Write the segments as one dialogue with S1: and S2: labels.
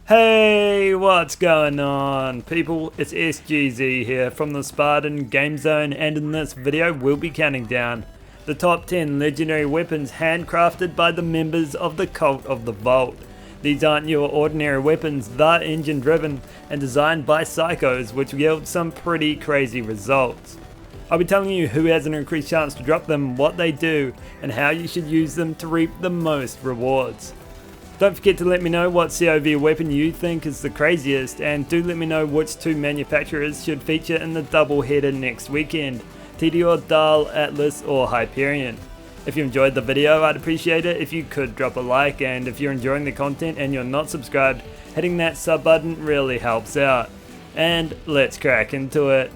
S1: Hey, what's going on people? It's SGZ here from the SpartanGameZone, and in this video we'll be counting down the top 10 legendary weapons handcrafted by the members of the Cult of the Vault. These aren't your ordinary weapons, they're engine driven and designed by psychos, which yield some pretty crazy results. I'll be telling you who has an increased chance to drop them, what they do, and how you should use them to reap the most rewards. Don't forget to let me know what COV weapon you think is the craziest, and do let me know which two manufacturers should feature in the double header next weekend, TD or Dahl, Atlas or Hyperion. If you enjoyed the video, I'd appreciate it if you could drop a like, and if you're enjoying the content and you're not subscribed, hitting that sub button really helps out. And let's crack into it.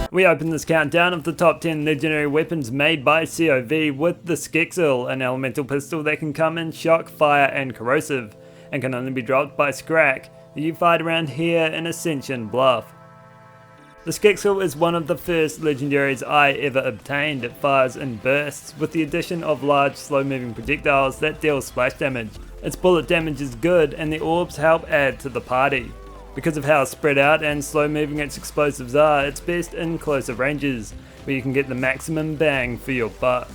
S1: We open this countdown of the top 10 legendary weapons made by COV with the Skexil, an elemental pistol that can come in shock, fire and corrosive, and can only be dropped by Scrack, who you fight around here in Ascension Bluff. The Skexil is one of the first legendaries I ever obtained. It fires in bursts with the addition of large slow moving projectiles that deal splash damage. Its bullet damage is good and the orbs help add to the party. Because of how spread out and slow moving its explosives are, it's best in closer ranges, where you can get the maximum bang for your buck.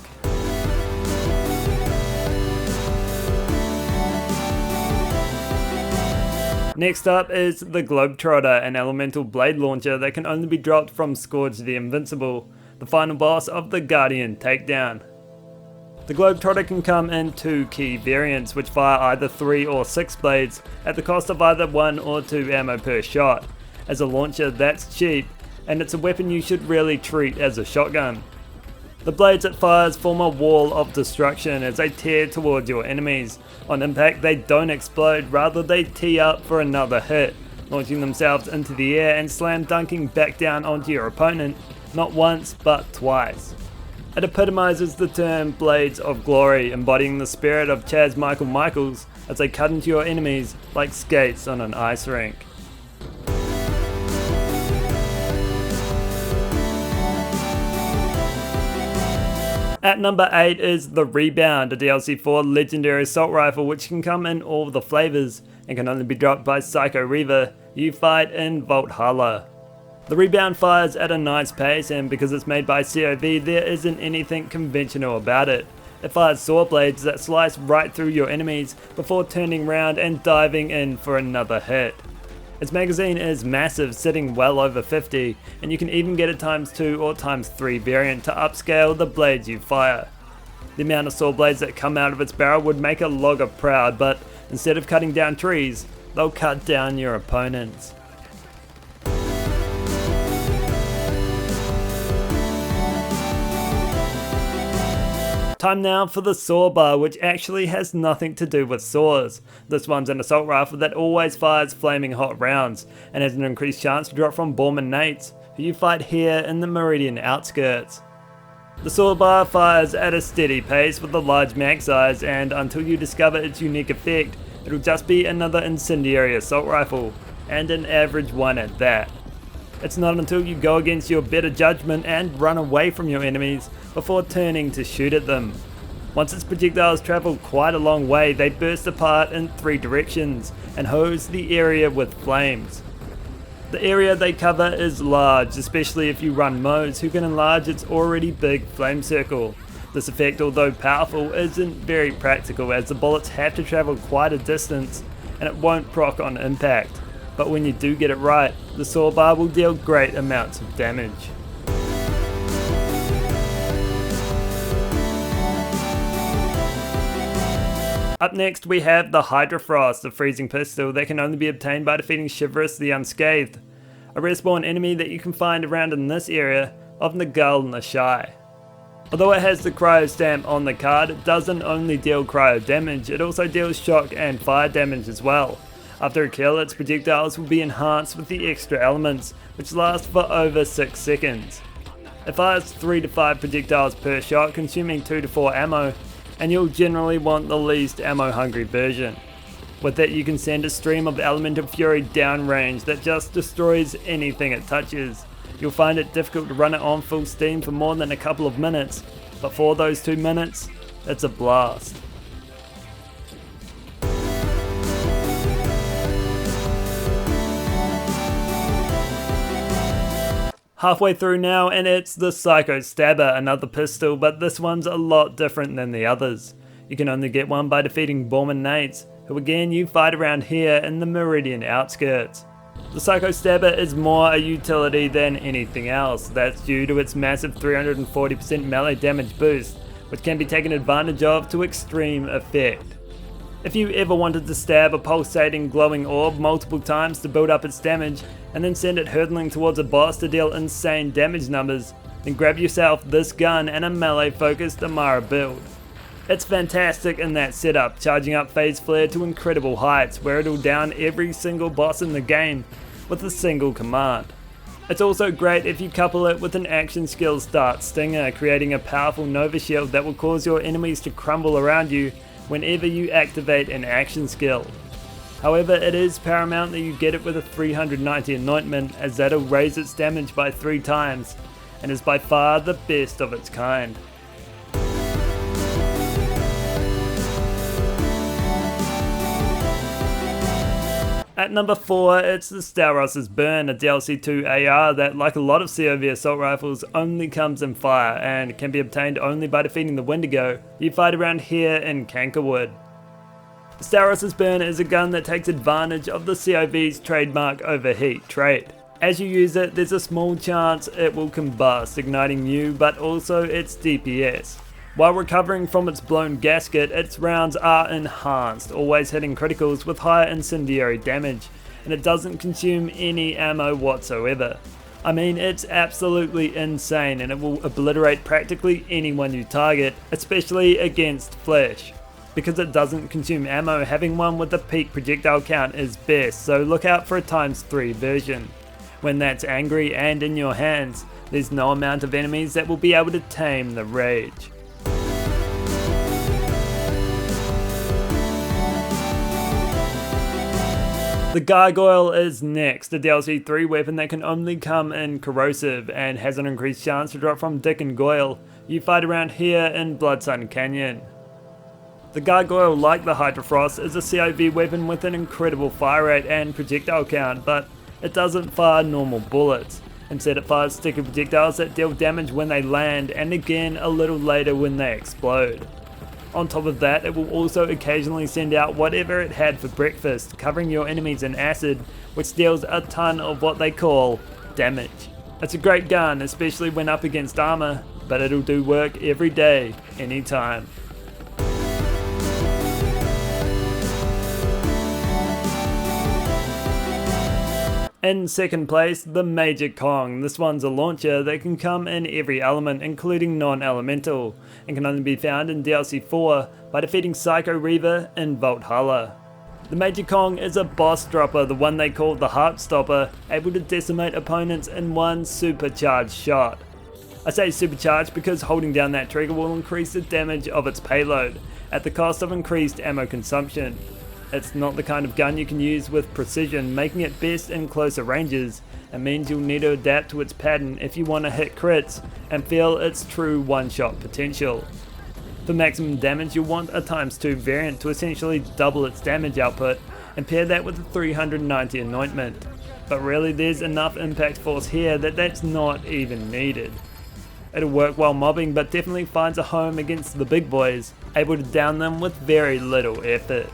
S1: Next up is the Globetrotter, an elemental blade launcher that can only be dropped from Scourge the Invincible, the final boss of the Guardian takedown. The Globetrotter can come in two key variants, which fire either 3 or 6 blades at the cost of either 1 or 2 ammo per shot. As a launcher, that's cheap, and it's a weapon you should really treat as a shotgun. The blades it fires form a wall of destruction as they tear towards your enemies. On impact, they don't explode, rather they tee up for another hit, launching themselves into the air and slam dunking back down onto your opponent, not once but twice. It epitomizes the term Blades of Glory, embodying the spirit of Chaz Michaels as they cut into your enemies like skates on an ice rink. At number 8 is the Rebound, a DLC 4 legendary assault rifle which can come in all the flavors and can only be dropped by Psycho Reaver you fight in Valhalla. The Rebound fires at a nice pace, and because it's made by COV, there isn't anything conventional about it. It fires saw blades that slice right through your enemies before turning round and diving in for another hit. Its magazine is massive, sitting well over 50, and you can even get a ×2 or ×3 variant to upscale the blades you fire. The amount of saw blades that come out of its barrel would make a logger proud, but instead of cutting down trees, they'll cut down your opponents. Time now for the Saw Bar, which actually has nothing to do with saws. This one's an assault rifle that always fires flaming hot rounds, and has an increased chance to drop from Borman Nates, who you fight here in the Meridian outskirts. The Saw Bar fires at a steady pace with a large mag size, and until you discover its unique effect, it'll just be another incendiary assault rifle, and an average one at that. It's not until you go against your better judgment and run away from your enemies before turning to shoot at them. Once its projectiles travel quite a long way, they burst apart in 3 directions and hose the area with flames. The area they cover is large, especially if you run modes who can enlarge its already big flame circle. This effect, although powerful, isn't very practical as the bullets have to travel quite a distance and it won't proc on impact. But when you do get it right, the Saw Bar will deal great amounts of damage. Up next we have the Hydra Frost, a freezing pistol that can only be obtained by defeating Chivalrous the Unscathed, a respawn enemy that you can find around in this area of Nagal Nashai. Although it has the cryo stamp on the card, it doesn't only deal cryo damage, it also deals shock and fire damage as well. After a kill, its projectiles will be enhanced with the extra elements, which last for over 6 seconds. It fires 3 to 5 projectiles per shot, consuming 2 to 4 ammo, and you'll generally want the least ammo hungry version. With it you can send a stream of elemental fury downrange that just destroys anything it touches. You'll find it difficult to run it on full steam for more than a couple of minutes, but for those 2 minutes, it's a blast. Halfway through now, and it's the Psycho Stabber, another pistol, but this one's a lot different than the others. You can only get one by defeating Borderlands, who again you fight around here in the Meridian outskirts. The Psycho Stabber is more a utility than anything else. That's due to its massive 340% melee damage boost, which can be taken advantage of to extreme effect. If you ever wanted to stab a pulsating glowing orb multiple times to build up its damage, and then send it hurtling towards a boss to deal insane damage numbers, then grab yourself this gun and a melee focused Amara build. It's fantastic in that setup, charging up Phase Flare to incredible heights where it'll down every single boss in the game with a single command. It's also great if you couple it with an action skill Start Stinger, creating a powerful Nova Shield that will cause your enemies to crumble around you whenever you activate an action skill. However, it is paramount that you get it with a 390 anointment, as that'll raise its damage by 3 times, and is by far the best of its kind. At number 4, it's the Staros' Burn, a DLC 2 AR that, like a lot of COV assault rifles, only comes in fire and can be obtained only by defeating the Wendigo you fight around here in Cankerwood. The Staros' Burn is a gun that takes advantage of the COV's trademark overheat trait. As you use it, there's a small chance it will combust, igniting you but also its DPS. While recovering from its blown gasket, its rounds are enhanced, always hitting criticals with higher incendiary damage, and it doesn't consume any ammo whatsoever. I mean, it's absolutely insane, and it will obliterate practically anyone you target, especially against flesh. Because it doesn't consume ammo, having one with a peak projectile count is best, so look out for a ×3 version. When that's angry and in your hands, there's no amount of enemies that will be able to tame the rage. The Gargoyle is next, a DLC 3 weapon that can only come in corrosive and has an increased chance to drop from Dick and Goyle you fight around here in Bloodsun Canyon. The Gargoyle, like the Hydra Frost, is a COV weapon with an incredible fire rate and projectile count, but it doesn't fire normal bullets. Instead it fires sticky projectiles that deal damage when they land and again a little later when they explode. On top of that, it will also occasionally send out whatever it had for breakfast, covering your enemies in acid, which deals a ton of what they call damage. It's a great gun, especially when up against armor, but it'll do work every day, anytime. In second place, the Major Kong. This one's a launcher that can come in every element, including non-elemental, and can only be found in DLC 4 by defeating Psycho Reaver in Valhalla. The Major Kong is a boss dropper, the one they call the Heartstopper, able to decimate opponents in one supercharged shot. I say supercharged because holding down that trigger will increase the damage of its payload, at the cost of increased ammo consumption. It's not the kind of gun you can use with precision, making it best in closer ranges, and means you'll need to adapt to its pattern if you want to hit crits and feel its true one-shot potential. For maximum damage, you'll want a ×2 variant to essentially double its damage output, and pair that with a 390 anointment. But really there's enough impact force here that that's not even needed. It'll work while mobbing, but definitely finds a home against the big boys, able to down them with very little effort.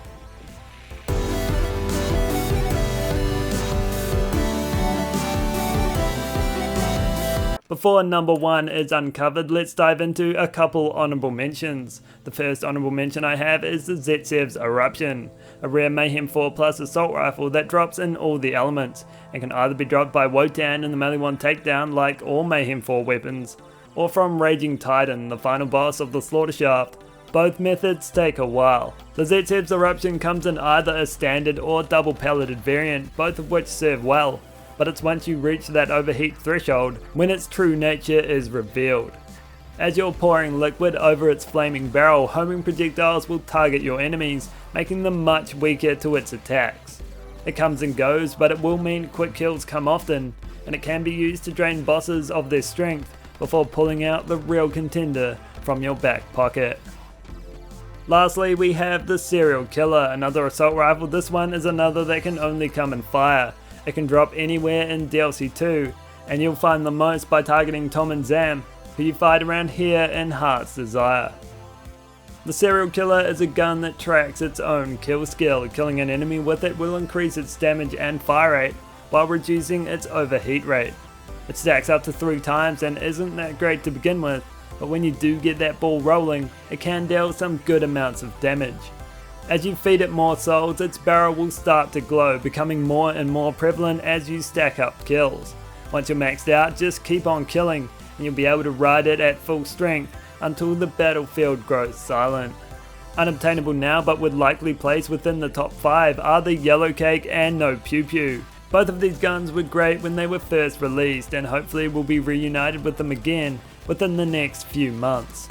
S1: Before number 1 is uncovered, let's dive into a couple honourable mentions. The first honourable mention I have is the Zetsev's Eruption, a rare Mayhem 4 Plus assault rifle that drops in all the elements, and can either be dropped by Wotan in the Melee 1 takedown like all Mayhem 4 weapons, or from Raging Titan, the final boss of the Slaughter Shaft. Both methods take a while. The Zetsev's Eruption comes in either a standard or double pelleted variant, both of which serve well, but it's once you reach that overheat threshold when its true nature is revealed. As you're pouring liquid over its flaming barrel, homing projectiles will target your enemies, making them much weaker to its attacks. It comes and goes, but it will mean quick kills come often, and it can be used to drain bosses of their strength before pulling out the real contender from your back pocket. Lastly, we have the Serial Killer, another assault rifle. This one is another that can only come in fire. It can drop anywhere in DLC 2, and you'll find the most by targeting Tom and Zam, who you fight around here in Heart's Desire. The Serial Killer is a gun that tracks its own kill skill. Killing an enemy with it will increase its damage and fire rate, while reducing its overheat rate. It stacks up to 3 times and isn't that great to begin with, but when you do get that ball rolling, it can deal some good amounts of damage. As you feed it more souls, its barrel will start to glow, becoming more and more prevalent as you stack up kills. Once you're maxed out, just keep on killing, and you'll be able to ride it at full strength until the battlefield grows silent. Unobtainable now, but would likely place within the top 5, are the Yellow Cake and No Pew Pew. Both of these guns were great when they were first released, and hopefully we'll be reunited with them again within the next few months.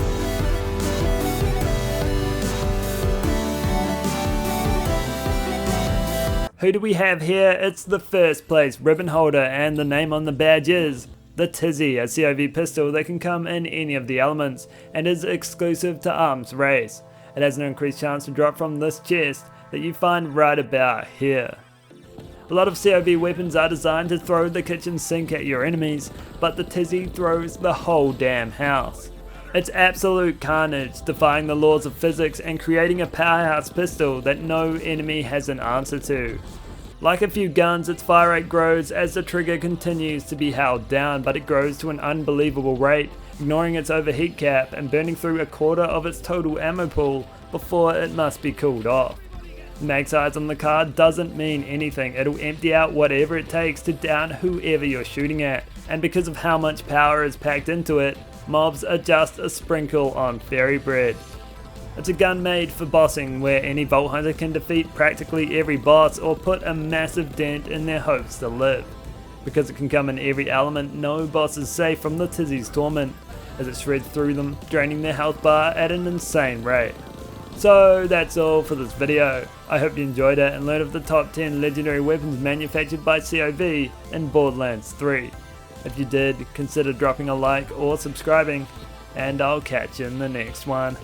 S1: Who do we have here? It's the first place ribbon holder, and the name on the badge is the Tizzy, a COV pistol that can come in any of the elements and is exclusive to Arms Race. It has an increased chance to drop from this chest that you find right about here. A lot of COV weapons are designed to throw the kitchen sink at your enemies, but the Tizzy throws the whole damn house. It's absolute carnage, defying the laws of physics and creating a powerhouse pistol that no enemy has an answer to. Like a few guns, its fire rate grows as the trigger continues to be held down, but it grows to an unbelievable rate, ignoring its overheat cap and burning through a quarter of its total ammo pool before it must be cooled off. Mag size on the card doesn't mean anything. It'll empty out whatever it takes to down whoever you're shooting at, and because of how much power is packed into it, mobs are just a sprinkle on fairy bread. It's a gun made for bossing, where any Vault Hunter can defeat practically every boss or put a massive dent in their hopes to live. Because it can come in every element, no boss is safe from the Tizzy's torment, as it shreds through them, draining their health bar at an insane rate. So that's all for this video. I hope you enjoyed it and learned of the top 10 legendary weapons manufactured by COV in Borderlands 3. If you did, consider dropping a like or subscribing, and I'll catch you in the next one.